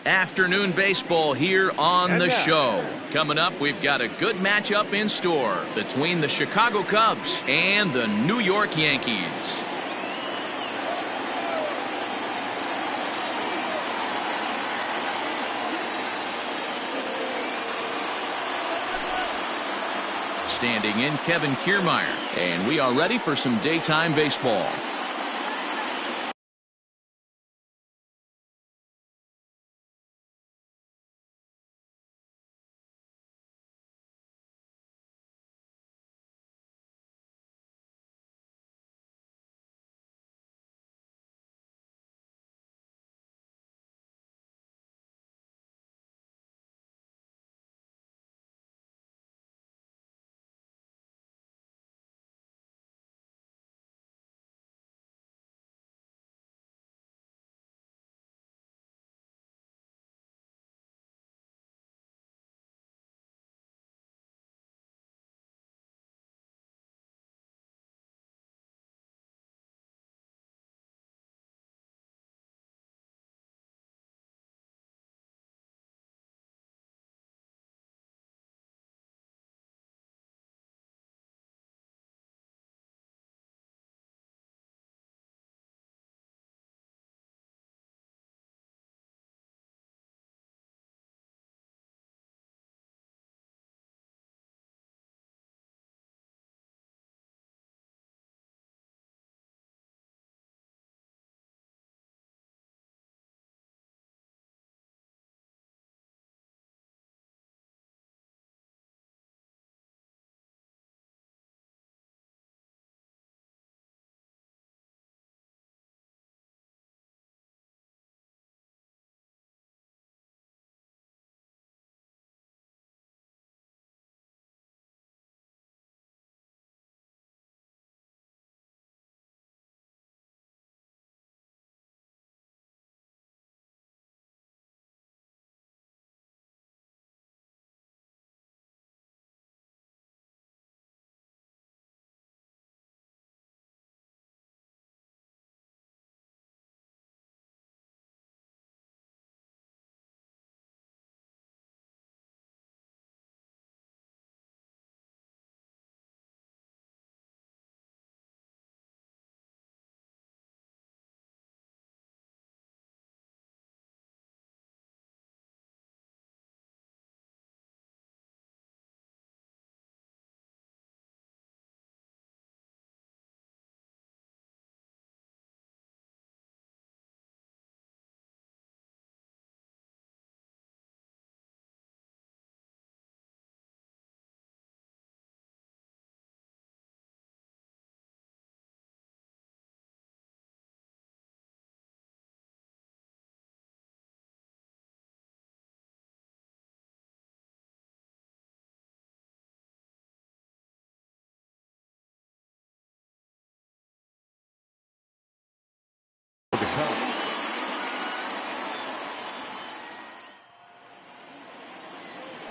Afternoon baseball here on the show. Coming up, we've got a good matchup in store between the Chicago Cubs and the New York Yankees. Standing in, Kevin Kiermaier, and we are ready for some daytime baseball.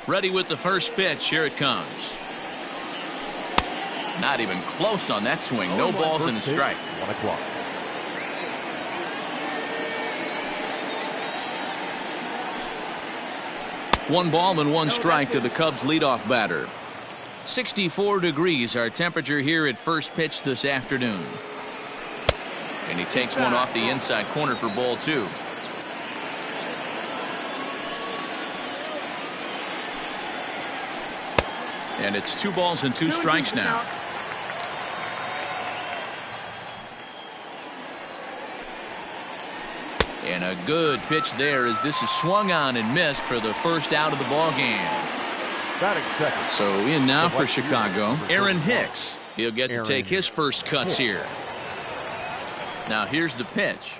Ready with the first pitch. Here it comes. Not even close on that swing. No balls and a strike. 1 o'clock. One ball and one strike to the Cubs leadoff batter. 64 degrees our temperature here at first pitch this afternoon. And he takes one off the inside corner for ball 2. And it's 2 balls and 2 strikes now. And a good pitch there as this is swung on and missed for the first out of the ball game. So in now for Chicago, Aaron Hicks. He'll get to take his first cuts here. Now here's the pitch.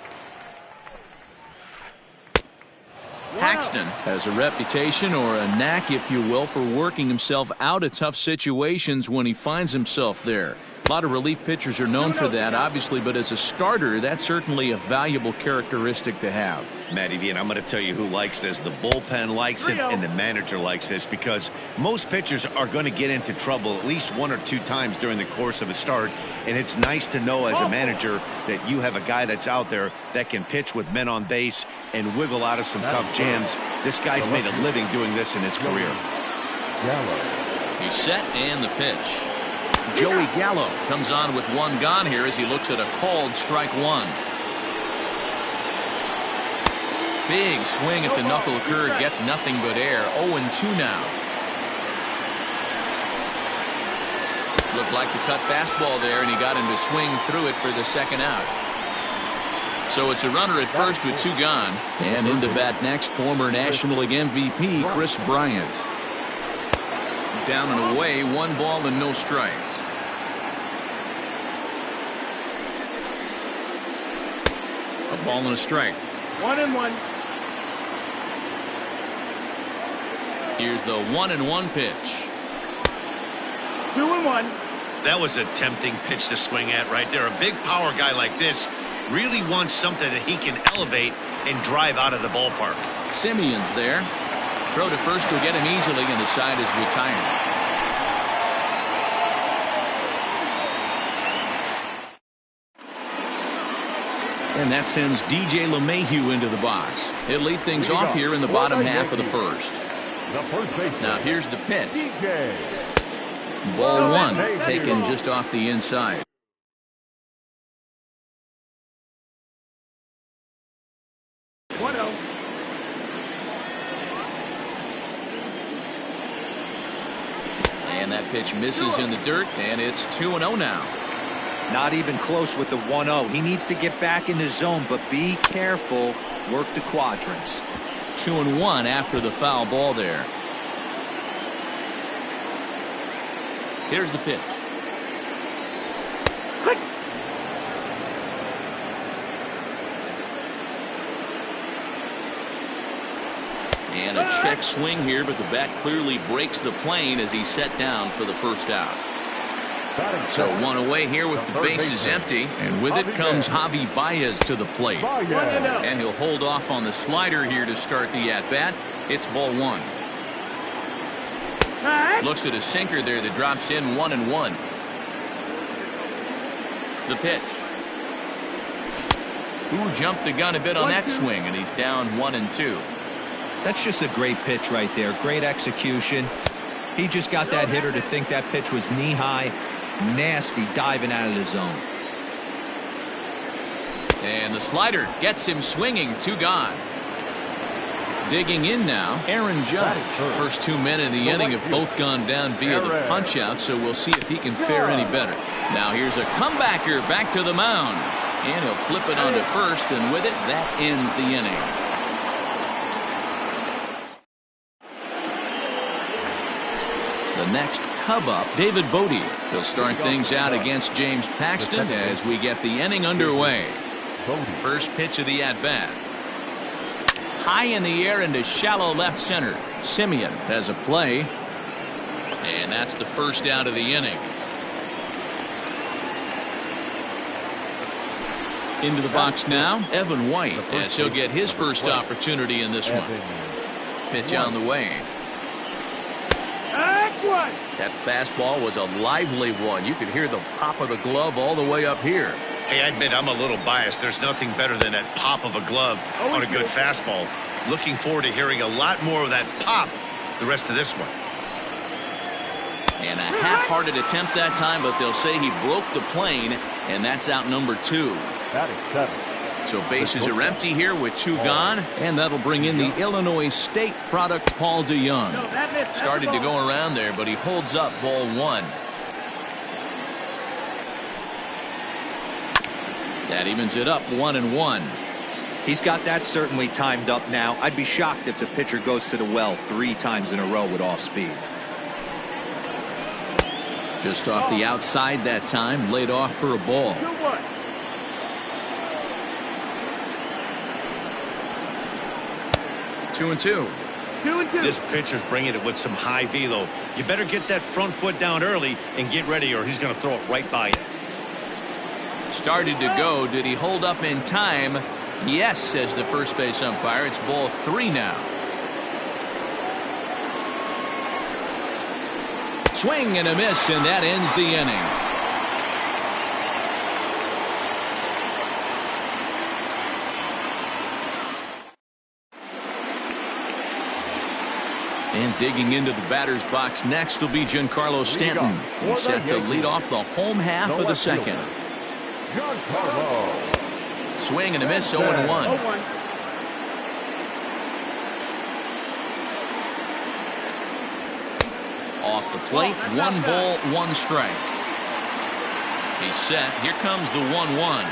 Paxton has a reputation, or a knack if you will, for working himself out of tough situations when he finds himself there. lot of relief pitchers are known for that, obviously, but as a starter, that's certainly a valuable characteristic to have. Matty V, and I'm going to tell you who likes this. The bullpen likes it, and the manager likes this, because most pitchers are going to get into trouble at least 1 or 2 times during the course of a start, and it's nice to know as a manager that you have a guy that's out there that can pitch with men on base and wiggle out of some tough jams. This guy's made a living doing this in his career. He's set, and the pitch. Joey Gallo comes on with 1 gone here as he looks at a called strike 1. Big swing at the knuckle curve, gets nothing but air. 0-2 now. Looked like the cut fastball there, and he got him to swing through it for the second out. So it's a runner at first with 2 gone. And into bat next, former National League MVP Kris Bryant. Down and away, 1 ball and no strikes. A ball and a strike. 1-1. Here's the 1-1 pitch. 2-1. That was a tempting pitch to swing at right there. A big power guy like this really wants something that he can elevate and drive out of the ballpark. Simeon's there. Throw to first will get him easily, and the side is retired. And that sends DJ LeMahieu into the box. He'll lead things off here in the bottom half of the first. Now here's the pitch. Ball 1, taken just off the inside. And that pitch misses in the dirt, and it's 2-0 now. Not even close with the 1-0. He needs to get back in the zone, but be careful. Work the quadrants. 2-1 after the foul ball there. Here's the pitch. And a check swing here, but the bat clearly breaks the plane as he's set down for the first out. So 1 away here with the bases empty, and with it comes Javi Baez to the plate. And he'll hold off on the slider here to start the at-bat. It's ball 1. Looks at a sinker there that drops in 1-1. The pitch. Ooh, jumped the gun a bit on that swing, and he's down 1-2. That's just a great pitch right there. Great execution. He just got that hitter to think that pitch was knee-high. Nasty diving out of the zone. And the slider gets him swinging. 2 gone. Digging in now, Aaron Judge. First 2 men in the inning have both gone down via the punch-out, so we'll see if he can fare any better. Now here's a comebacker back to the mound. And he'll flip it onto first, and with it, that ends the inning. The next Cub up, David Bote. He'll start things out against James Paxton as we get the inning underway. First pitch of the at-bat. High in the air into shallow left center. Simeon has a play. And that's the first out of the inning. Into the box now, Evan White, as he'll get his first opportunity in this one. Pitch on the way. That fastball was a lively one. You could hear the pop of the glove all the way up here. Hey, I admit I'm a little biased. There's nothing better than that pop of a glove on a good fastball. Looking forward to hearing a lot more of that pop the rest of this one. And a half-hearted attempt that time, but they'll say he broke the plane, and that's out number 2. That is 7. So bases are empty here with 2 gone, and that'll bring in the Illinois State product Paul DeJong. Started to go around there, but he holds up ball 1. That evens it up 1-1. He's got that certainly timed up now. I'd be shocked if the pitcher goes to the well 3 times in a row with off speed. Just off the outside that time, laid off for a ball. 2-2. 2-2. This pitcher's bringing it with some high velo. You better get that front foot down early and get ready, or he's going to throw it right by you. Started to go. Did he hold up in time? Yes, says the first base umpire. It's ball 3 now. Swing and a miss, and that ends the inning. And digging into the batter's box next will be Giancarlo Stanton. He's set to lead off the home half of the second. Giancarlo. Swing and a miss, 0-1. 0-1. Off the plate, 1 ball, 1 strike. He's set. Here comes the 1-1.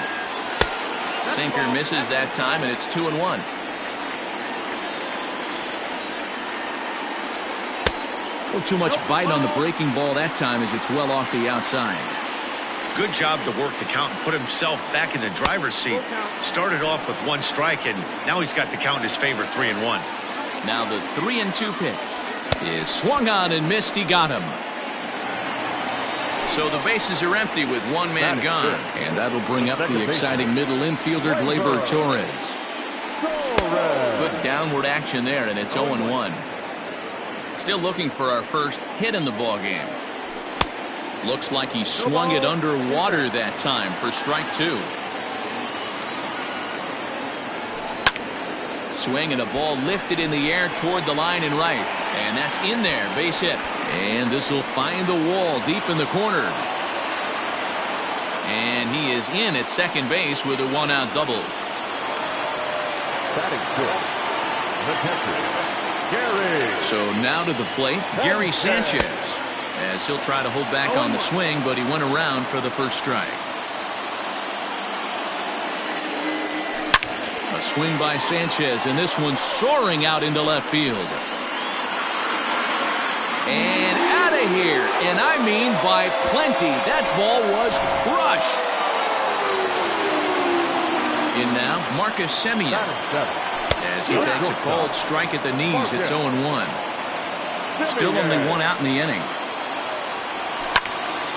Sinker misses that time, and it's 2-1. Not too much bite on the breaking ball that time as it's well off the outside. Good job to work the count and put himself back in the driver's seat. Started off with 1 strike, and now he's got the count in his favor, 3-1. Now the 3-2 pitch is swung on and missed. He got him. So the bases are empty with 1 man gone, and that'll bring up the exciting middle infielder Gleyber Torres. Good downward action there, and it's 0-1. Still looking for our first hit in the ball game. Looks like he swung it underwater that time for strike 2. Swing and a ball lifted in the air toward the line and right. And that's in there. Base hit. And this will find the wall deep in the corner. And he is in at second base with a 1-out double. Batting fifth, the catcher, Gary. So now to the plate, Gary Sanchez. As he'll try to hold back on the swing, but he went around for the first strike. A swing by Sanchez, and this one soaring out into left field. And out of here, and I mean by plenty. That ball was crushed. In now, Marcus Semien. As he takes a called strike at the knees, it's 0-1. Still only 1 out in the inning.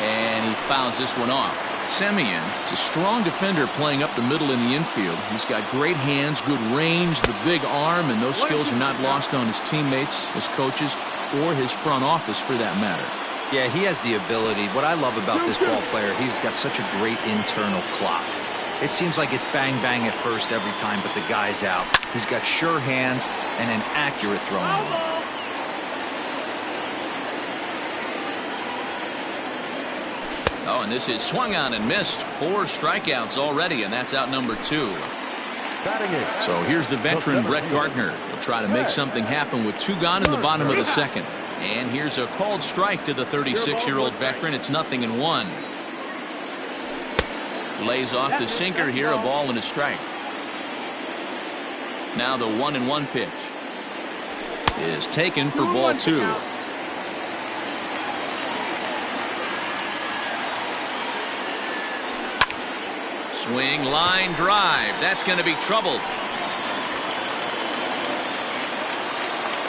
And he fouls this one off. Semien is a strong defender playing up the middle in the infield. He's got great hands, good range, the big arm, and those skills are not lost on his teammates, his coaches, or his front office for that matter. Yeah, he has the ability. What I love about this ball player, he's got such a great internal clock. It seems like it's bang bang at first every time, but the guy's out. He's got sure hands and an accurate throwing arm. Oh, and this is swung on and missed. 4 strikeouts already, and that's out number 2. So here's the veteran Brett Gardner. He'll try to make something happen with 2 gone in the bottom of the second. And here's a called strike to the 36-year-old veteran. It's 0-1. Lays off the sinker here, a ball and a strike. Now the 1-1 pitch is taken for ball 2. Swing, line drive. That's going to be trouble.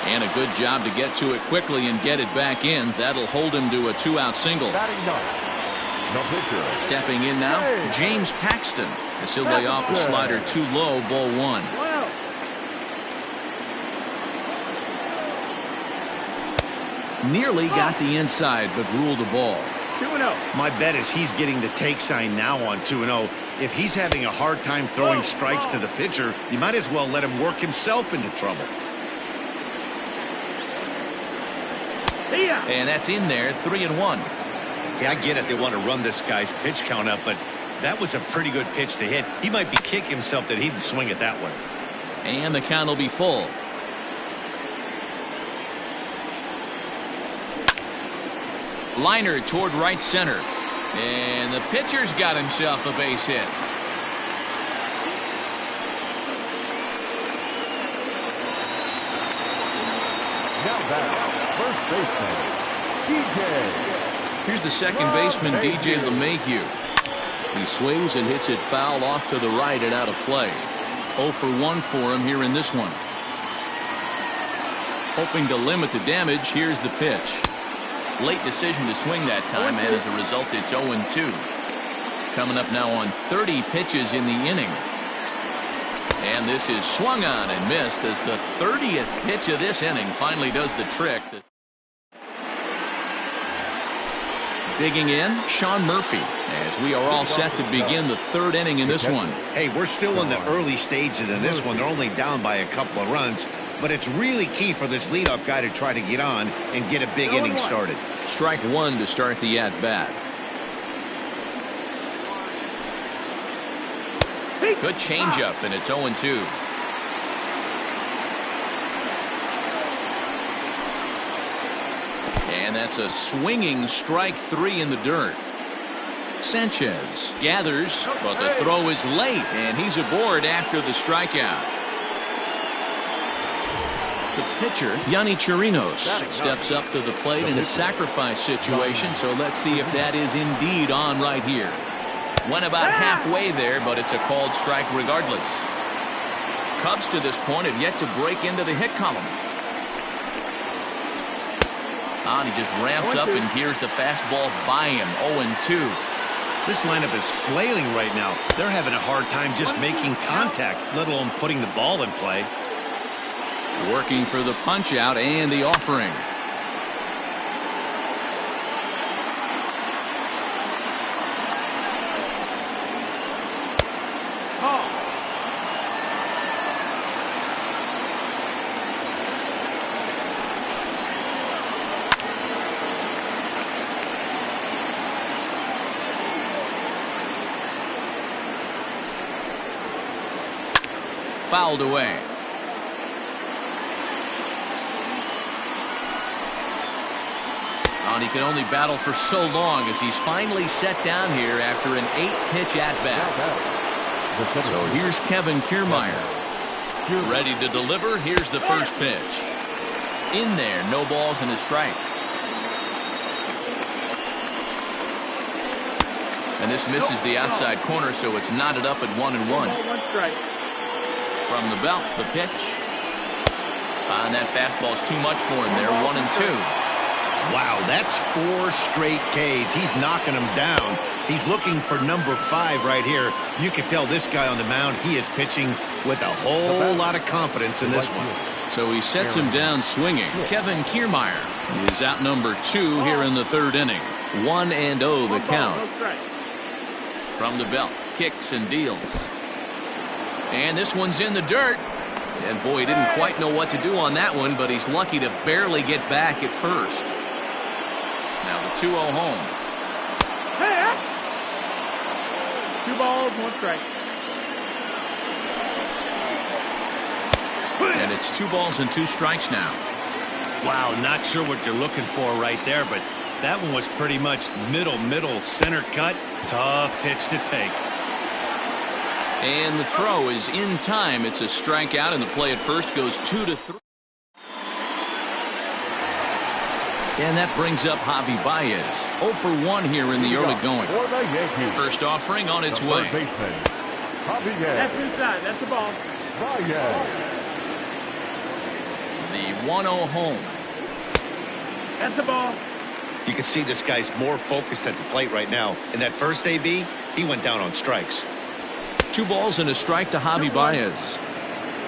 And a good job to get to it quickly and get it back in. That'll hold him to a 2-out single. Stepping in now, James Paxton. As he'll lay off a slider too low, ball 1. Nearly got the inside, but ruled the ball. 2-0. My bet is he's getting the take sign now on 2-0. If he's having a hard time throwing strikes to the pitcher, you might as well let him work himself into trouble. And that's in there, 3-1. Yeah, I get it. They want to run this guy's pitch count up, but that was a pretty good pitch to hit. He might be kicking himself that he didn't swing it that way. And the count will be full. Liner toward right center. And the pitcher's got himself a base hit. Now back, first baseman, DJ. Here's the second baseman, DJ LeMahieu. He swings and hits it foul off to the right and out of play. 0 for 1 for him here in this one. Hoping to limit the damage, here's the pitch. Late decision to swing that time, and as a result, it's 0-2. Coming up now on 30 pitches in the inning. And this is swung on and missed as the 30th pitch of this inning finally does the trick. Digging in, Sean Murphy, as we are all set to begin the third inning in this one. Hey, we're still in the early stages in this one. They're only down by a couple of runs, but it's really key for this leadoff guy to try to get on and get a big inning started. Strike one to start the at-bat. Good changeup, and it's 0-2. And that's a swinging strike three in the dirt. Sanchez gathers, but the throw is late, and he's aboard after the strikeout. The pitcher, Yonny Chirinos, steps up to the plate in a sacrifice situation, so let's see if that is indeed on right here. Went about halfway there, but it's a called strike regardless. Cubs to this point have yet to break into the hit column. And he just ramps up and gears the fastball by him. 0-2. This lineup is flailing right now. They're having a hard time just making contact, let alone putting the ball in play. Working for the punch out and the offering. Fouled away. And he can only battle for so long as he's finally set down here after an 8-pitch at-bat. So here's Kevin Kiermaier. Ready to deliver. Here's the first pitch. In there, no balls and a strike. And this misses the outside corner, so it's knotted up at 1-1. From the belt, the pitch. And that fastball's too much for him there. 1-2. Wow, that's 4 straight Ks. He's knocking them down. He's looking for number 5 right here. You can tell this guy on the mound, he is pitching with a whole lot of confidence in this one. So he sets him down swinging. Kevin Kiermaier is out number 2 here in the third inning. 1-0 the count. From the belt, kicks and deals. And this one's in the dirt. And boy, he didn't quite know what to do on that one, but he's lucky to barely get back at first. Now the 2-0 home. 2 balls, 1 strike. And it's 2 balls and 2 strikes now. Wow, not sure what you're looking for right there, but that one was pretty much middle, center cut. Tough pitch to take. And the throw is in time. It's a strikeout, and the play at first goes 2-3. And that brings up Javi Baez. 0 for 1 here in the early going. First offering on its way. That's inside. That's the ball. The 1-0 home. That's the ball. You can see this guy's more focused at the plate right now. In that first AB, he went down on strikes. 2 balls and a strike to Javi Baez.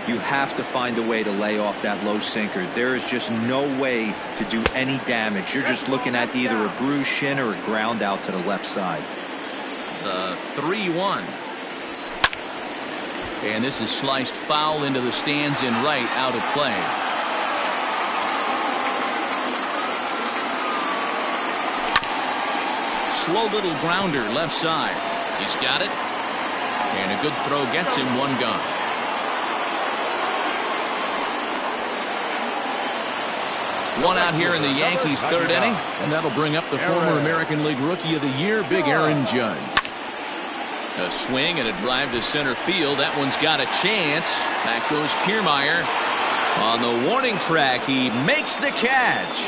You have to find a way to lay off that low sinker. There is just no way to do any damage. You're just looking at either a bruised shin or a ground out to the left side. The 3-1. And this is sliced foul into the stands in right, out of play. Slow little grounder left side. He's got it. And a good throw gets him 1 gone. One out here in the Yankees' third inning, and that'll bring up the former American League Rookie of the Year, Big Aaron Judge. A swing and a drive to center field. That one's got a chance. Back goes Kiermaier. On the warning track, he makes the catch.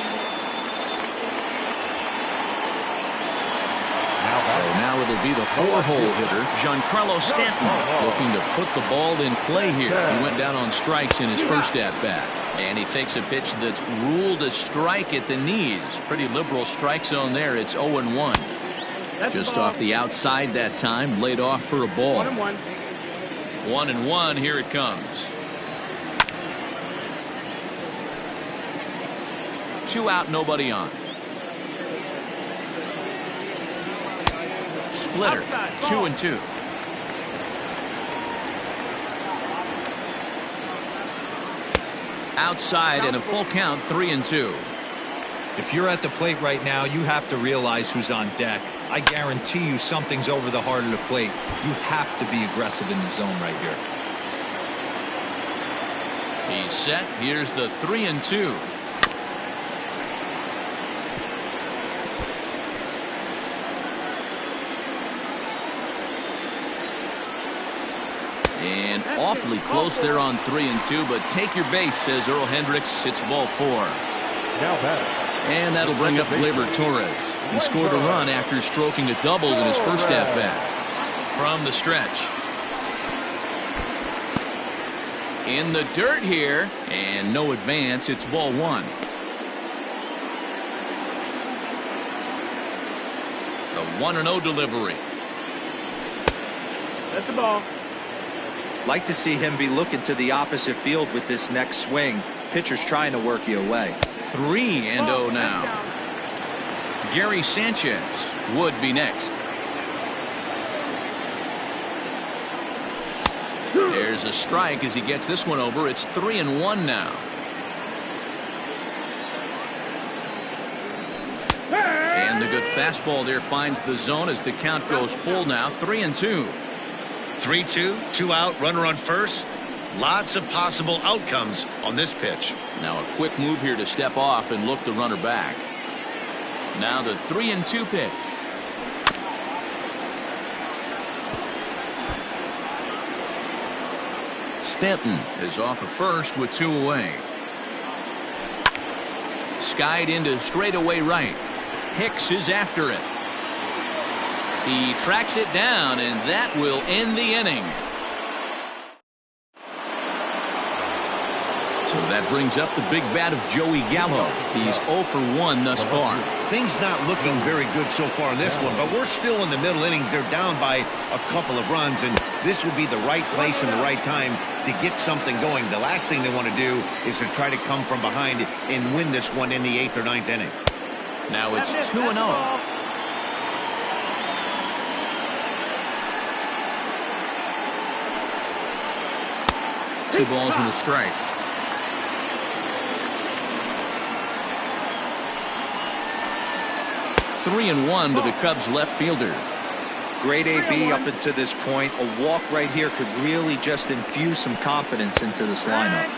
So Now it'll be the four-hole hitter, Giancarlo Stanton, looking to put the ball in play here. He went down on strikes in his first at-bat. And he takes a pitch that's ruled a strike at the knees. Pretty liberal strike zone there. It's 0-1. Just off the outside that time, laid off for a ball. 1-1. 1-1, here it comes. 2 out, nobody on. Splitter, 2-2. Outside and a full count, 3-2. If you're at the plate right now, you have to realize who's on deck. I guarantee you something's over the heart of the plate. You have to be aggressive in the zone right here. He's set. Here's the 3-2. And awfully close there on 3-2, but take your base, says Earl Hendricks. It's ball 4. Now batter. And that'll bring up Gleyber Torres. He scored a run after stroking a double in his first at-bat. From the stretch. In the dirt here, and no advance. It's ball 1. The 1-0 delivery. That's the ball. Like to see him be looking to the opposite field with this next swing. Pitcher's trying to work you away. 3-0 now. Gary Sanchez would be next. There's a strike as he gets this one over. It's 3-1 now. And the good fastball there finds the zone as the count goes full now. 3-2. 3-2, 2 out, runner on first. Lots of possible outcomes on this pitch. Now a quick move here to step off and look the runner back. Now the 3-2 pitch. Stanton is off of first with 2 away. Skied into straightaway right. Hicks is after it. He tracks it down, and that will end the inning. So that brings up the big bat of Joey Gallo. He's 0 for 1 thus far. Things not looking very good so far in this one, but we're still in the middle innings. They're down by a couple of runs, and this would be the right place and the right time to get something going. The last thing they want to do is to try to come from behind and win this one in the 8th or 9th inning. Now it's 2-0. 2 balls and a strike. 3-1 to the Cubs left fielder. Great AB up until this point. A walk right here could really just infuse some confidence into this lineup.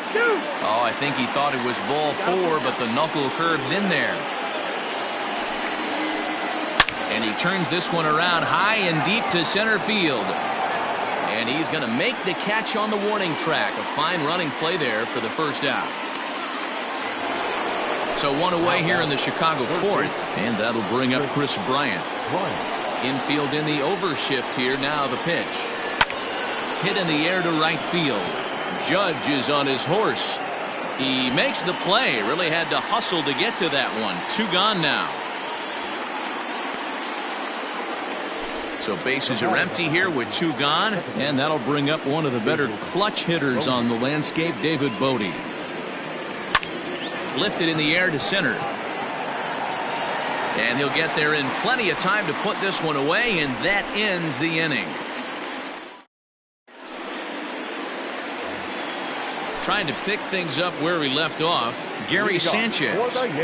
Oh, I think he thought it was ball 4, but the knuckle curve's in there. And he turns this one around high and deep to center field. And he's going to make the catch on the warning track. A fine running play there for the first out. So 1 away here in the Chicago 4th. And that'll bring up Chris Bryant. Infield in the overshift here. Now the pitch. Hit in the air to right field. Judge is on his horse. He makes the play. Really had to hustle to get to that one. 2 gone now. So bases are empty here with 2 gone. And that'll bring up one of the better clutch hitters on the landscape, David Bote. Lifted in the air to center. And he'll get there in plenty of time to put this one away, and that ends the inning. Trying to pick things up where he left off, Gary Sanchez.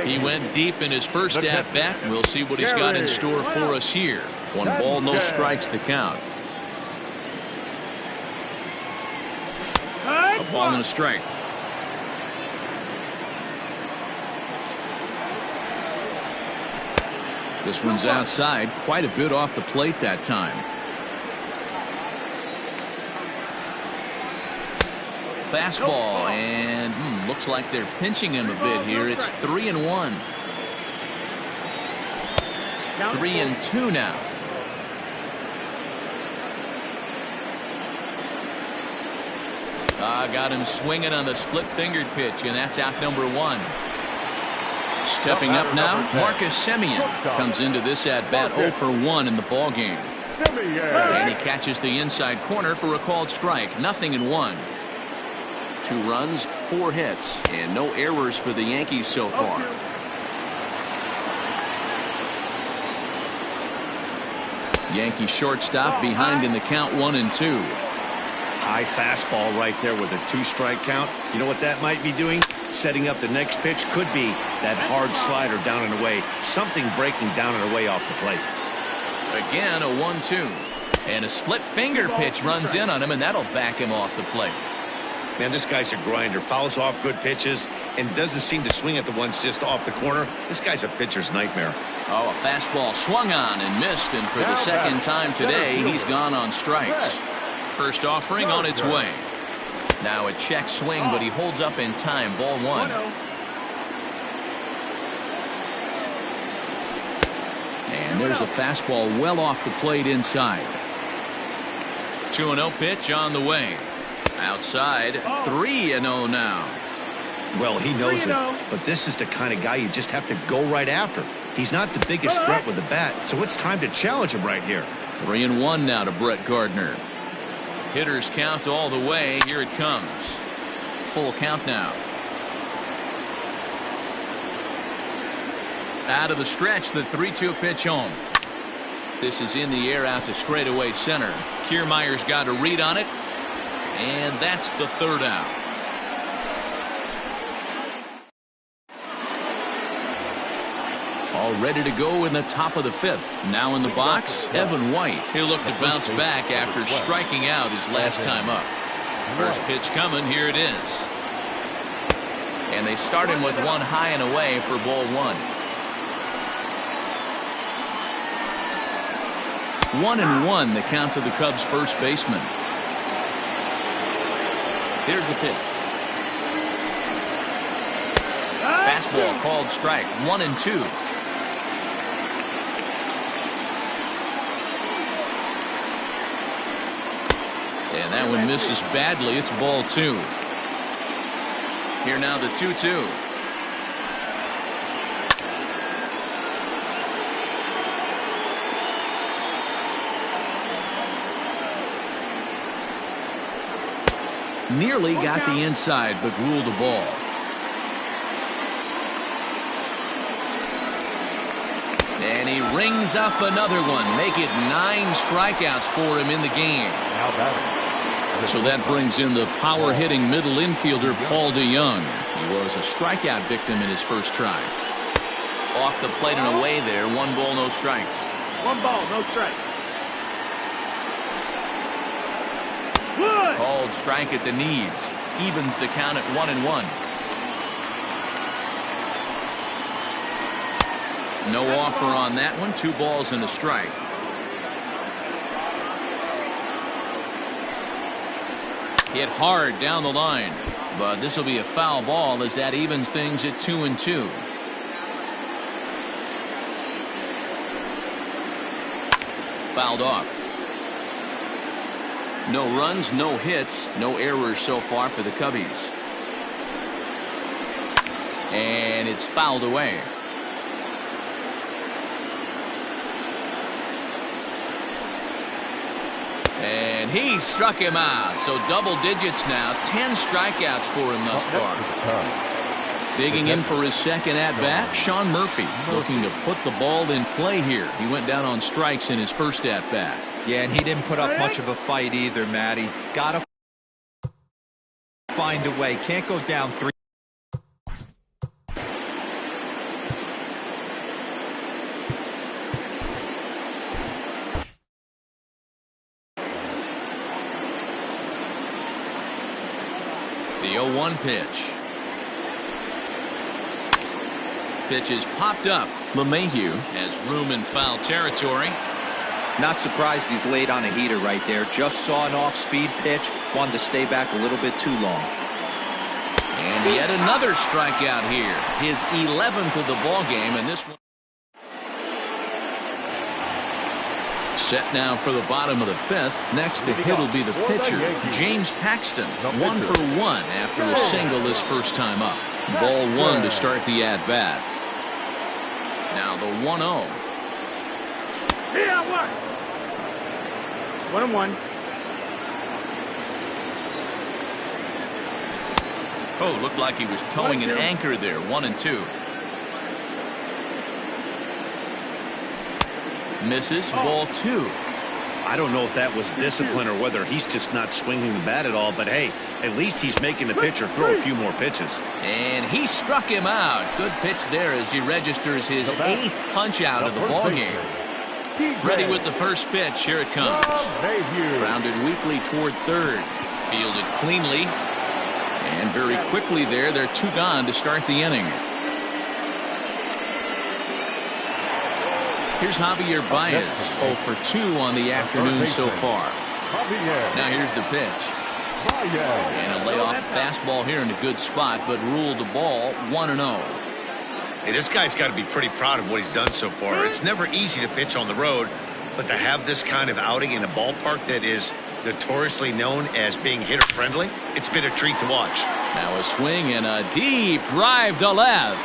He went deep in his first at-bat. We'll see what he's got in store for us here. 1 ball, no strikes the count. A ball and a strike. This one's outside, quite a bit off the plate that time. Fastball, and looks like they're pinching him a bit here. It's 3-1. 3-2 now. Got him swinging on the split-fingered pitch, and that's out number 1. Stepping up now, Marcus Semien comes into this at-bat 0 for 1 in the ball game. And he catches the inside corner for a called strike. 0-1. 2 runs, 4 hits, and no errors for the Yankees so far. Yankee shortstop behind in the count 1-2. High fastball right there with a 2-strike count. You know what that might be doing? Setting up the next pitch. Could be that hard slider down and away. Something breaking down and away off the plate. Again, a 1-2. And a split finger pitch runs in on him, and that'll back him off the plate. Man, this guy's a grinder. Fouls off good pitches and doesn't seem to swing at the ones just off the corner. This guy's a pitcher's nightmare. Oh, a fastball swung on and missed, and for the second time today, he's gone on strikes. First offering on its way. Now a check swing, but he holds up in time. Ball 1. And there's a fastball well off the plate inside. 2-0 pitch on the way. Outside, 3-0 now. Well, he knows it, but this is the kind of guy you just have to go right after. He's not the biggest threat with the bat, so it's time to challenge him right here. 3-1 now to Brett Gardner. Hitters count all the way. Here it comes. Full count now. Out of the stretch, the 3-2 pitch home. This is in the air out to straightaway center. Kiermaier's got a read on it, and that's the 3rd out. All ready to go in the top of the 5th. Now in the box, Evan White. He'll look to bounce back after striking out his last time up. First pitch coming. Here it is. And they start him with 1 high and away for ball 1. 1-1 the count to the Cubs first baseman. Here's the pitch. Fastball called strike. 1-2. And that one misses badly. It's ball 2. Here now the 2-2. Nearly got the inside, but ruled a ball. And he rings up another one. Make it 9 strikeouts for him in the game. So that brings in the power-hitting middle infielder Paul DeJong. He was a strikeout victim in his first try. Off the plate and away there. 1 ball, no strikes. 1 ball, no strikes. Called strike at the knees. Evens the count at 1-1. No offer on that one. 2 balls and a strike. Hit hard down the line, but this will be a foul ball as that evens things at 2-2. Fouled off. No runs, no hits, no errors so far for the Cubbies. And it's fouled away. And he struck him out. So double digits now. 10 strikeouts for him thus far. Digging in for his second at-bat, Sean Murphy, looking to put the ball in play here. He went down on strikes in his first at-bat. Yeah, and he didn't put up much of a fight either, Matty. Gotta find a way. Can't go down 3. The 0-1 pitch. Pitch is popped up. LeMahieu has room in foul territory. Not surprised he's laid on a heater right there. Just saw an off-speed pitch. Wanted to stay back a little bit too long. And yet another strikeout here. His 11th of the ball game, and this one. Set now for the bottom of the fifth. Next to hit will be the pitcher, James Paxton. 1 for 1 after a single his first time up. Ball 1 to start the at-bat. Now the 1-0. Yeah, 1-1. Oh, looked like he was towing an anchor there. 1-2. Misses. Ball 2. I don't know if that was discipline or whether he's just not swinging the bat at all, but hey, at least he's making the pitcher throw a few more pitches. And he struck him out. Good pitch there as he registers his 8th punch out of the ball game. Ready with the first pitch. Here it comes. Grounded weakly toward third. Fielded cleanly. And very quickly there, they're 2 gone to start the inning. Here's Javier Baez, 0 for 2 on the afternoon so far. Now here's the pitch. And a layoff fastball here in a good spot, but ruled the ball 1-0. Hey, this guy's got to be pretty proud of what he's done so far. It's never easy to pitch on the road, but to have this kind of outing in a ballpark that is notoriously known as being hitter-friendly, it's been a treat to watch. Now a swing and a deep drive to left.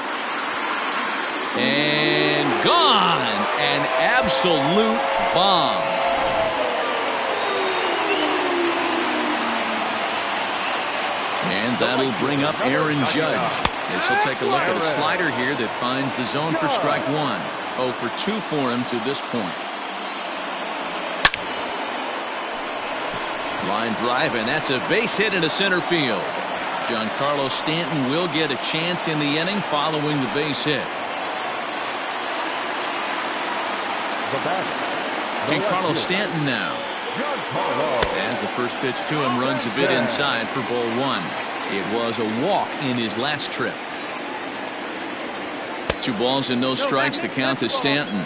And gone. An absolute bomb. And that'll bring up Aaron Judge. This will take a look at a slider here that finds the zone for strike 1. 0 for 2 for him to this point. Line drive, and that's a base hit into center field. Giancarlo Stanton will get a chance in the inning following the base hit. Giancarlo Stanton now. As the first pitch to him runs a bit inside for ball 1. It was a walk in his last trip. 2 balls and no strikes. The count to Stanton.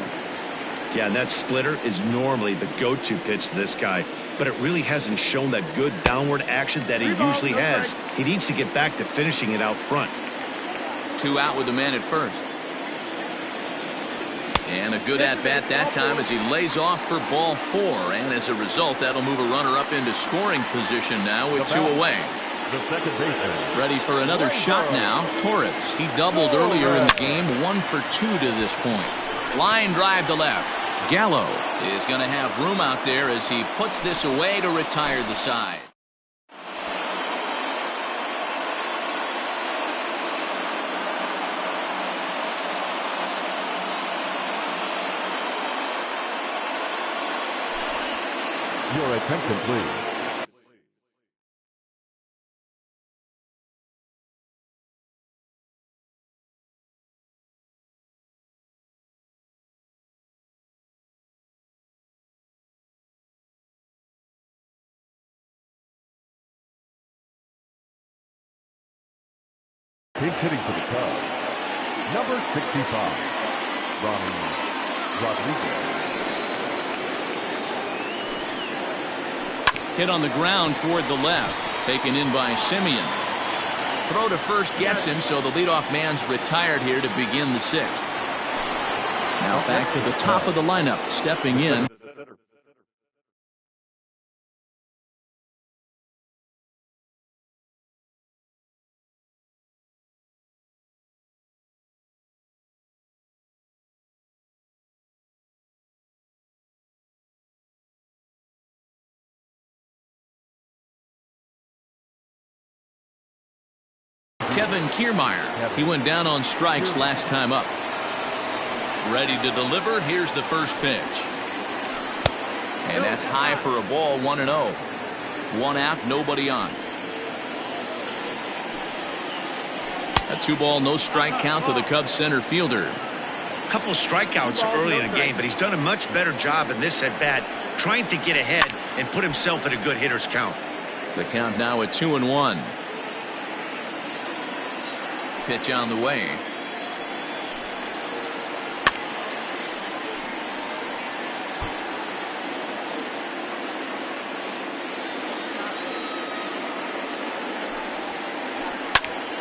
Yeah, and that splitter is normally the go-to pitch to this guy, but it really hasn't shown that good downward action that he usually has. He needs to get back to finishing it out front. 2 out with the man at first. And a good at-bat that time as he lays off for ball 4. And as a result, that'll move a runner up into scoring position now with 2 away. Ready for another shot now. Torres. He doubled earlier in the game. 1 for 2 to this point. Line drive to left. Gallo is going to have room out there as he puts this away to retire the side. Your attention, please. He's hitting for the Cubs. Number 65, Ronnie Rodriguez. Hit on the ground toward the left. Taken in by Simeon. Throw to first gets him, so the leadoff man's retired here to begin the 6th. Now back to the top of the lineup. Stepping in. Kevin Kiermaier. He went down on strikes last time up. Ready to deliver. Here's the first pitch. And that's high for a ball. 1-0. 1 out, nobody on. A 2-ball, no strike count to the Cubs center fielder. A couple of strikeouts early in the game, but he's done a much better job in this at bat, trying to get ahead and put himself in a good hitter's count. The count now at 2-1. Pitch on the way.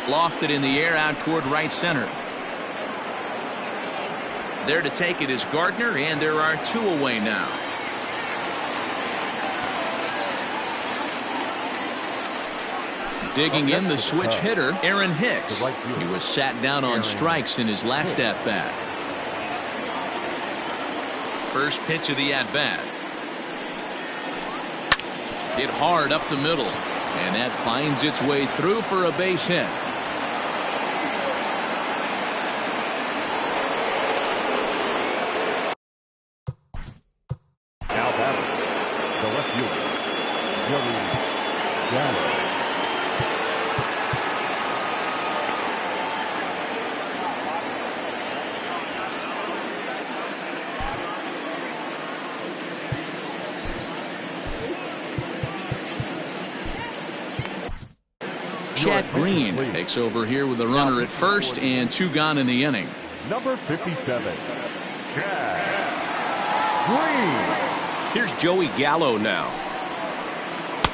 Lofted in the air out toward right center. There to take it is Gardner, and there are 2 away now. Digging in the switch hitter, Aaron Hicks. He was sat down on strikes in his last at-bat. First pitch of the at-bat. Hit hard up the middle, and that finds its way through for a base hit. Now batting, the left fielder, Joey Gallo. Chad Green takes over here with a runner at first and 2 gone in the inning. Number 57, Chad Green. Here's Joey Gallo now.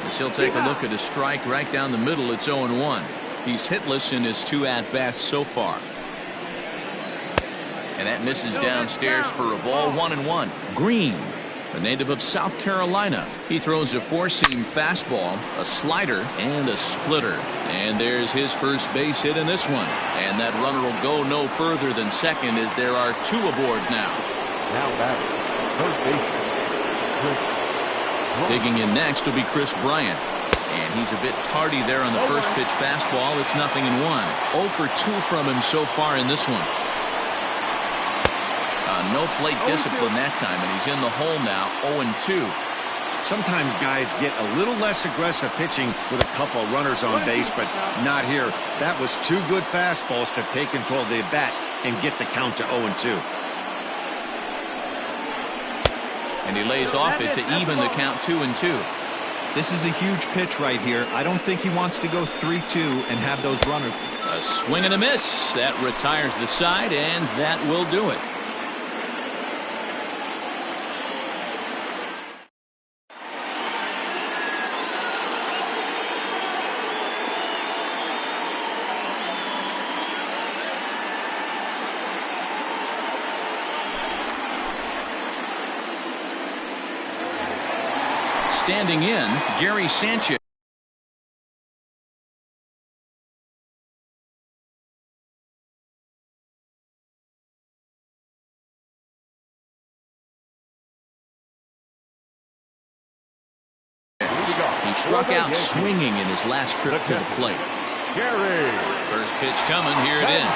As he'll take a look at a strike right down the middle. It's 0-1. He's hitless in his 2 at-bats so far. And that misses downstairs for a ball. 1-1. Green, a native of South Carolina. He throws a 4-seam fastball, a slider, and a splitter. And there's his first base hit in this one. And that runner will go no further than second as there are 2 aboard now. Now batting, third baseman, Chris Bryant. Digging in next will be Chris Bryant. And he's a bit tardy there on the first pitch fastball. It's 0-1. 0 for 2 from him so far in this one. No plate discipline that time, and he's in the hole now. 0-2. Sometimes guys get a little less aggressive pitching with a couple runners on base, but not here. That was 2 good fastballs to take control of the bat and get the count to 0-2. And he lays off it to even the count 2-2. This is a huge pitch right here. I don't think he wants to go 3-2 and have those runners. A swing and a miss. That retires the side, and that will do it. Standing in, Gary Sanchez. He struck out swinging in his last trip to the plate. Gary. First pitch coming. Here it is.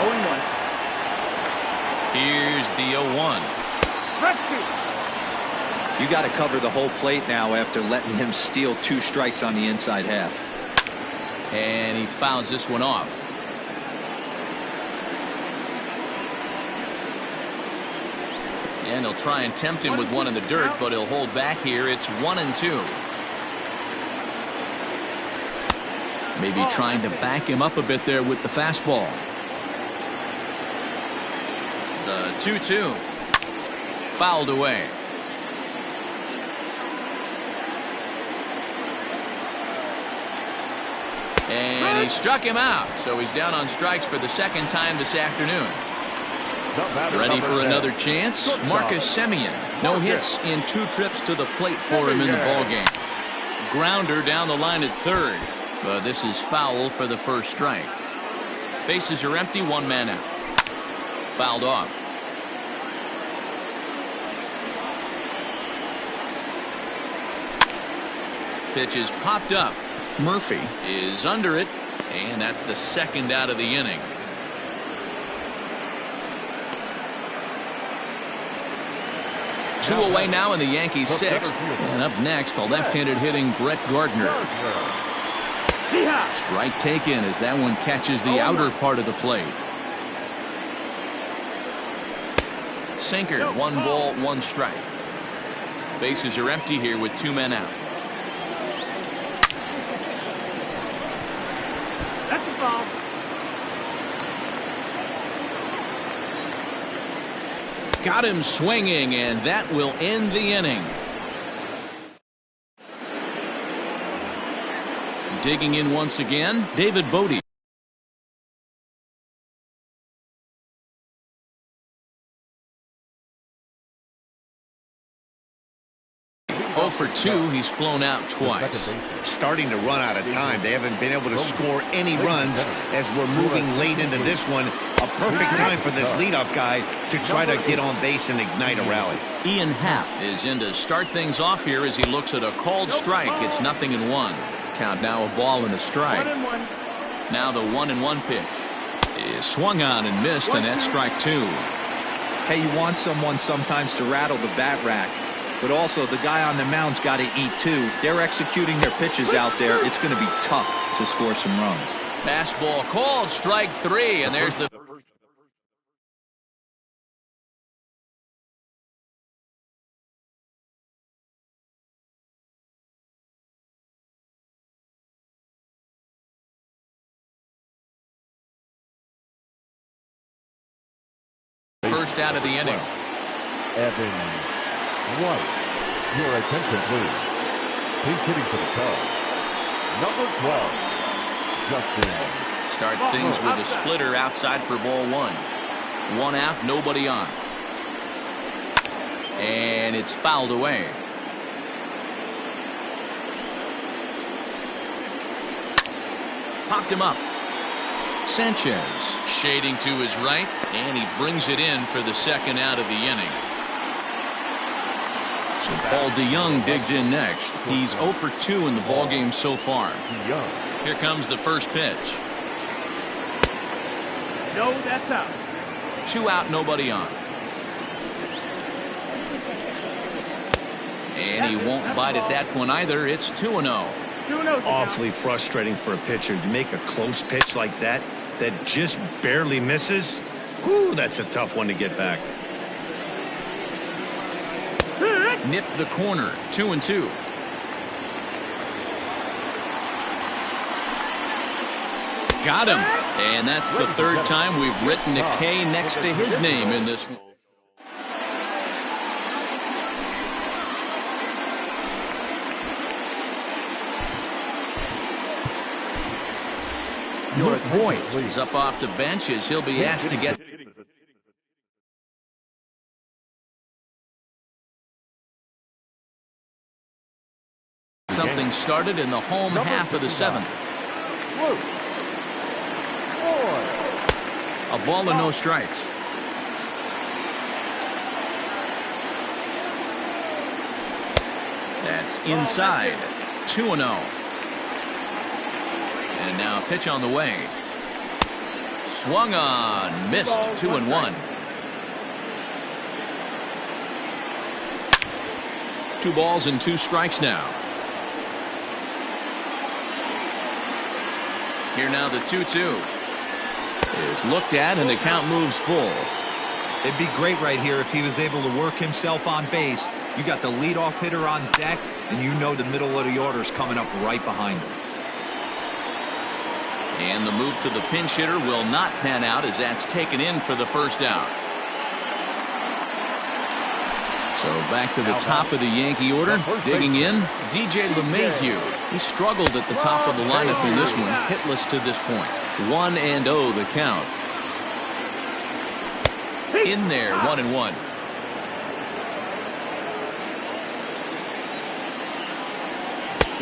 0-1. Here's the 0-1. You got to cover the whole plate now after letting him steal 2 strikes on the inside half. And he fouls this one off. And he'll try and tempt him with one in the dirt, but he'll hold back here. It's 1-2. Maybe trying to back him up a bit there with the fastball. The 2-2. Fouled away. And he struck him out, so he's down on strikes for the 2nd time this afternoon. Ready for another chance? Marcus Semien. No hits in 2 trips to the plate for him in the ballgame. Grounder down the line at third, but this is foul for the first strike. Bases are empty, 1 man out. Fouled off. Pitch is popped up. Murphy is under it, and that's the 2nd out of the inning. Two away now in the Yankees 6th. And up next, the left-handed hitting Brett Gardner. Strike taken as that one catches the outer part of the plate. Sinker, 1 ball, 1 strike. Bases are empty here with 2 men out. That's a foul. Got him swinging, and that will end the inning. Digging in once again, David Bodie. For 2 2, he's flown out twice. Starting to run out of time. They haven't been able to score any runs as we're moving late into this one. A perfect time for this leadoff guy to try to get on base and ignite a rally. Ian Happ is in to start things off here as he looks at a called strike. It's 0-1. Count now, a ball and a strike. Now the 1-1 pitch is swung on and missed, and that's strike 2. Hey, you want someone sometimes to rattle the bat rack, but also the guy on the mound's got to eat too. They're executing their pitches out there. It's going to be tough to score some runs. Fastball called, strike 3, and there's the first out of the inning. Evan White. Your attention, please. He's hitting for the Cubs. Number 12, Justin. Starts things with a splitter outside for ball 1. 1 out, nobody on. And it's fouled away. Popped him up. Sanchez shading to his right, and he brings it in for the second out of the inning. So Paul DeYoung digs in next. He's 0 for 2 in the ballgame so far. Here comes the first pitch. No, that's out. 2 out, nobody on. And he won't bite at that one either. It's 2-0. Awfully frustrating for a pitcher. You make a close pitch like that just barely misses. Whew, that's a tough one to get back. Nipped the corner. 2-2. Got him. And that's the third time we've written a K next to his name in this one. York Voigt is up off the bench as he'll be asked to get something started in the home half of the 7th. A ball and no strikes. That's inside. 2-0. And now a pitch on the way. Swung on, missed. 2-1. 2 balls and 2 strikes now. Here now the 2-2 is looked at, and the count moves full. It'd be great right here if he was able to work himself on base. You got the leadoff hitter on deck, and you know the middle of the order is coming up right behind him. And the move to the pinch hitter will not pan out as that's taken in for the first out. So back to the top of the Yankee order. Digging in, DJ LeMahieu. He struggled at the top of the lineup in this one. Hitless to this point. 1-0 the count. In there, 1-1.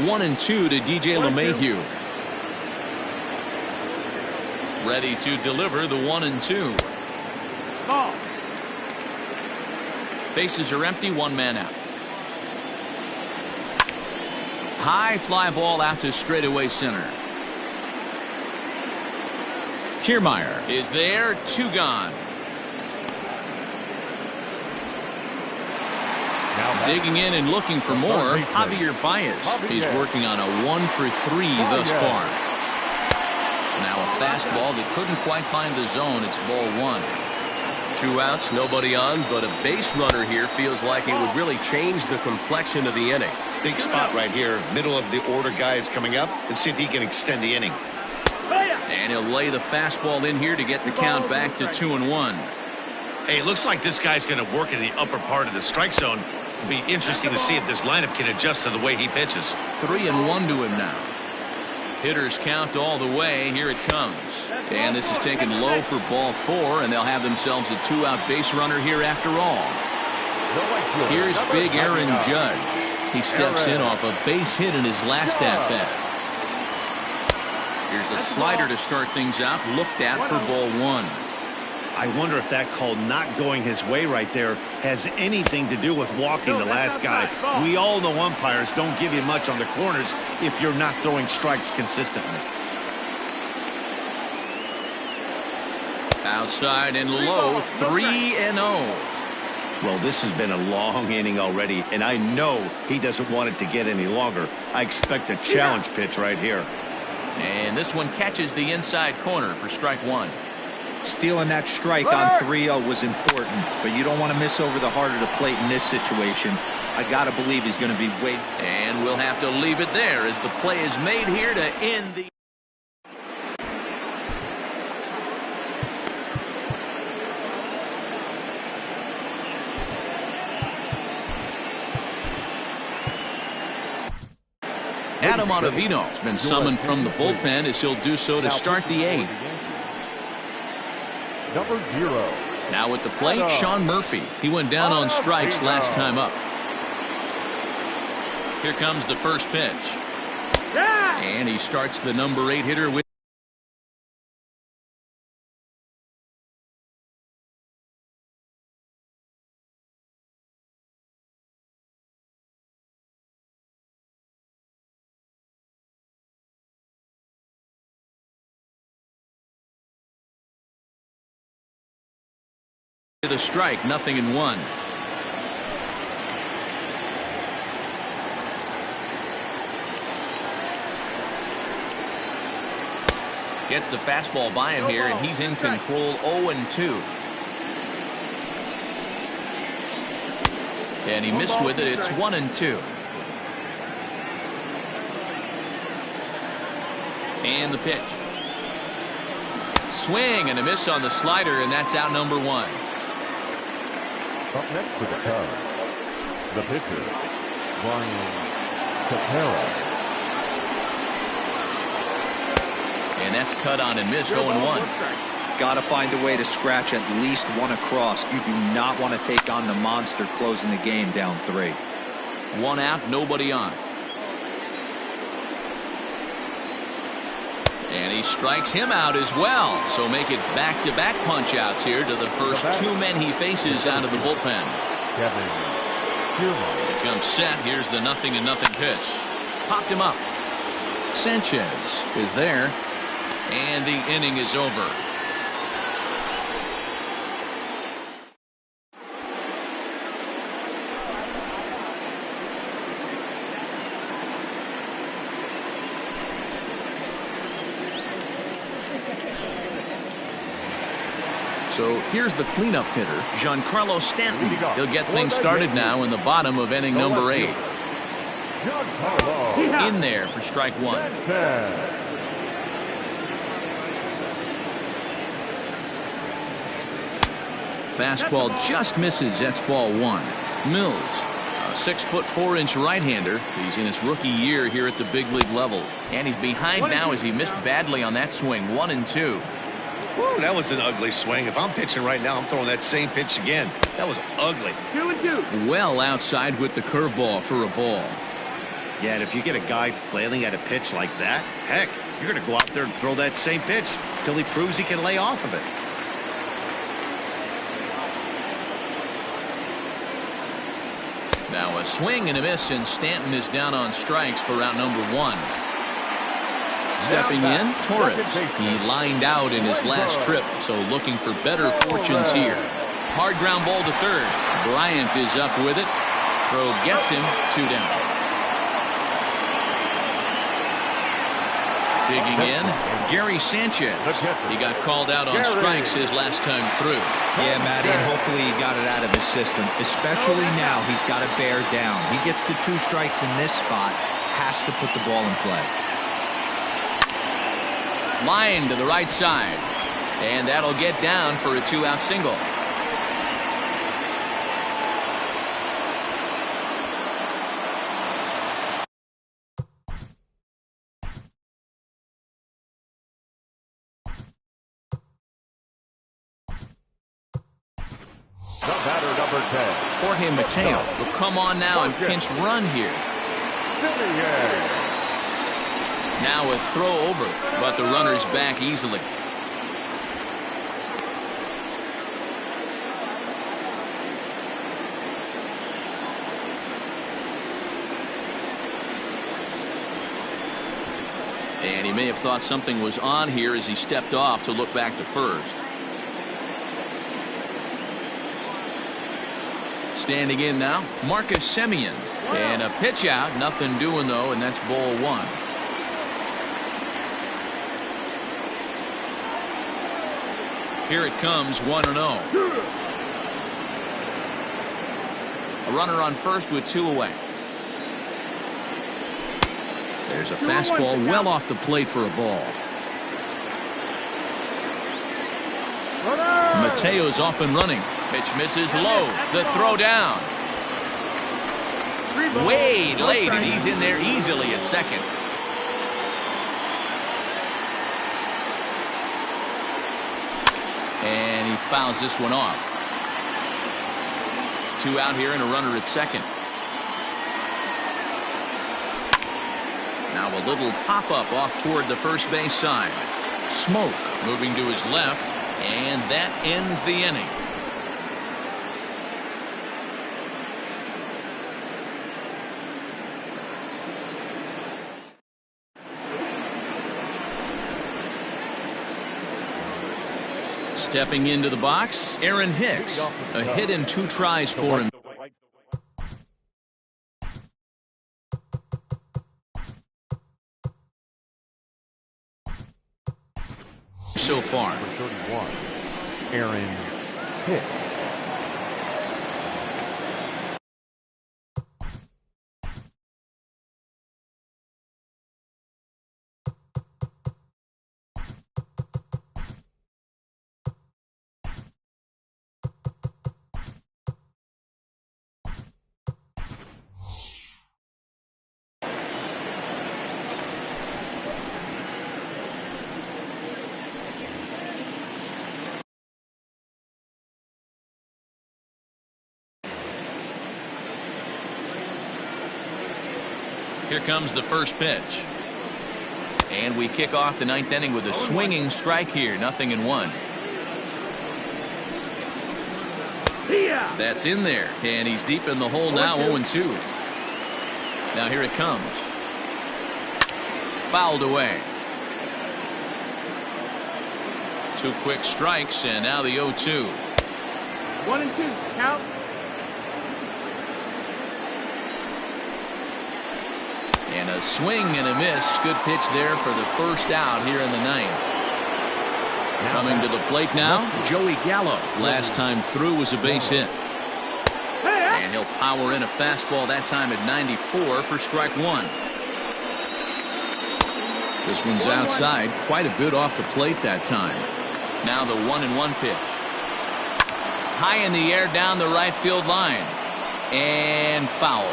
One and 2 to DJ LeMahieu. Ready to deliver the 1-2. Ball. Bases are empty, 1 man out. High fly ball out to straightaway center. Kiermaier is there, 2 gone. Digging in and looking for more, Javier Baez. He's working on a 1 for 3 thus far. Now a fastball that couldn't quite find the zone. It's ball 1. 2 outs, nobody on, but a base runner here feels like it would really change the complexion of the inning. Big spot right here. Middle of the order guy is coming up. Let's see if he can extend the inning. And he'll lay the fastball in here to get the count back to 2-1. Hey, it looks like this guy's going to work in the upper part of the strike zone. It'll be interesting to see if this lineup can adjust to the way he pitches. 3-1 to him now. Hitters count all the way. Here it comes. And this is taken low for ball 4, and they'll have themselves a 2-out base runner here after all. Here's big Aaron Judge. He steps in off a base hit in his last at-bat. Here's a slider to start things out, looked at for ball 1. I wonder if that call not going his way right there has anything to do with walking the last guy. We all know umpires don't give you much on the corners if you're not throwing strikes consistently. Outside and low, 3-0. Well, this has been a long inning already, and I know he doesn't want it to get any longer. I expect a challenge pitch right here. And this one catches the inside corner for strike 1. Stealing that strike on 3-0 was important, but you don't want to miss over the heart of the plate in this situation. I got to believe he's going to be waiting. And we'll have to leave it there as the play is made here to end the... Adam Ottavino has been summoned from the bullpen as he'll do so to start the 8th. Number 0. Now at the plate, Sean Murphy. He went down on strikes last time up. Here comes the first pitch. And he starts the number 8 hitter with... the strike, 0-1. Gets the fastball by him here, and he's in control. 0-2. And he missed with it. It's 1-2. And the pitch. Swing and a miss on the slider, and that's out number 1. Up next for the Cubs, the pitcher, Ryan Tepera. And that's cut on and missed. 0-1. Got to find a way to scratch at least one across. You do not want to take on the monster closing the game down 3. 1 out, nobody on. And he strikes him out as well. So make it back-to-back punch-outs here to the first 2 men he faces out of the bullpen. Kevin Kiermaier. Here comes set. Here's the 0-0 pitch. Popped him up. Sanchez is there. And the inning is over. So here's the cleanup hitter, Giancarlo Stanton. He'll get things started now in the bottom of inning number 8. In there for strike 1. Fastball just misses. That's ball 1. Mills, a 6'4" right-hander. He's in his rookie year here at the big league level. And he's behind now as he missed badly on that swing. 1-2. Woo, that was an ugly swing. If I'm pitching right now, I'm throwing that same pitch again. That was ugly. 2-2. Well outside with the curveball for a ball. Yeah, and if you get a guy flailing at a pitch like that, heck, you're going to go out there and throw that same pitch till he proves he can lay off of it. Now a swing and a miss, and Stanton is down on strikes for out number 1. Stepping in, Torres. He lined out in his last trip, so looking for better fortunes here. Hard ground ball to third. Bryant is up with it. Throw gets him. 2 down. Digging in, Gary Sanchez. He got called out on strikes his last time through. Yeah, Matty, and hopefully he got it out of his system. Especially now, he's got to bear down. He gets the 2 strikes in this spot, has to put the ball in play. Line to the right side, and that'll get down for a 2-out single. The batter, number Jorge Mateo will come on now and pinch run here. Now a throw over, but the runner's back easily. And he may have thought something was on here as he stepped off to look back to first. Standing in now, Marcus Semien. And a pitch out, nothing doing though, and that's ball one. Here it comes, 1-0. A runner on first with two away. There's a fastball well off the plate for a ball. Mateo's off and running. Pitch misses low. The throw down. Way late, and he's in there easily at second. And he fouls this one off. Two out here and a runner at second. Now a little pop-up off toward the first base side. Smoke moving to his left, and that ends the inning. Stepping into the box, Aaron Hicks. A hit and two tries for him so far. Number 31, Aaron Hicks. Here comes the first pitch. And we kick off the ninth inning with a swinging strike here. 0-1. That's in there. And he's deep in the hole now. 0-2. Now here it comes. Fouled away. Two quick strikes, and now the 0-2. 1-2. Count. And a swing and a miss. Good pitch there for the first out here in the ninth. Coming to the plate now, Joey Gallo. Last time through was a base hit. And he'll power in a fastball that time at 94 for strike one. This one's outside, quite a bit off the plate that time. Now the 1-1 pitch. High in the air down the right field line. And foul.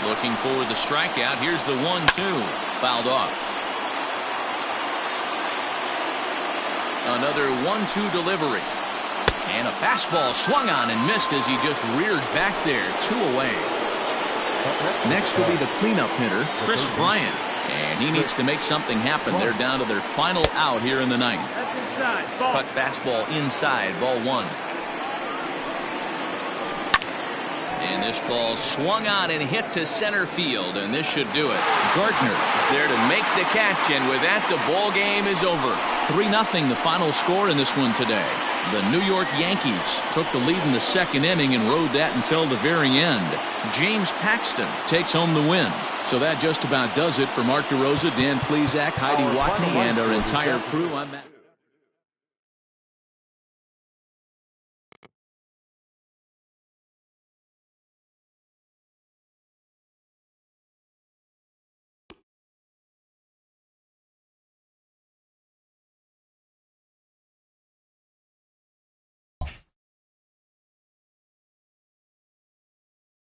Looking for the strikeout. Here's the 1-2. Fouled off. Another 1-2 delivery. And a fastball swung on and missed as he just reared back there. 2 away. Next will be the cleanup hitter, Chris Bryant. And he needs to make something happen. They're down to their final out here in the ninth. Cut fastball inside. Ball one. And this ball swung on and hit to center field, and this should do it. Gardner is there to make the catch, and with that, the ball game is over. 3-0 the final score in this one today. The New York Yankees took the lead in the second inning and rode that until the very end. James Paxton takes home the win. So that just about does it for Mark DeRosa, Dan Plesac, Heidi Watney, and our entire crew. I'm Matt.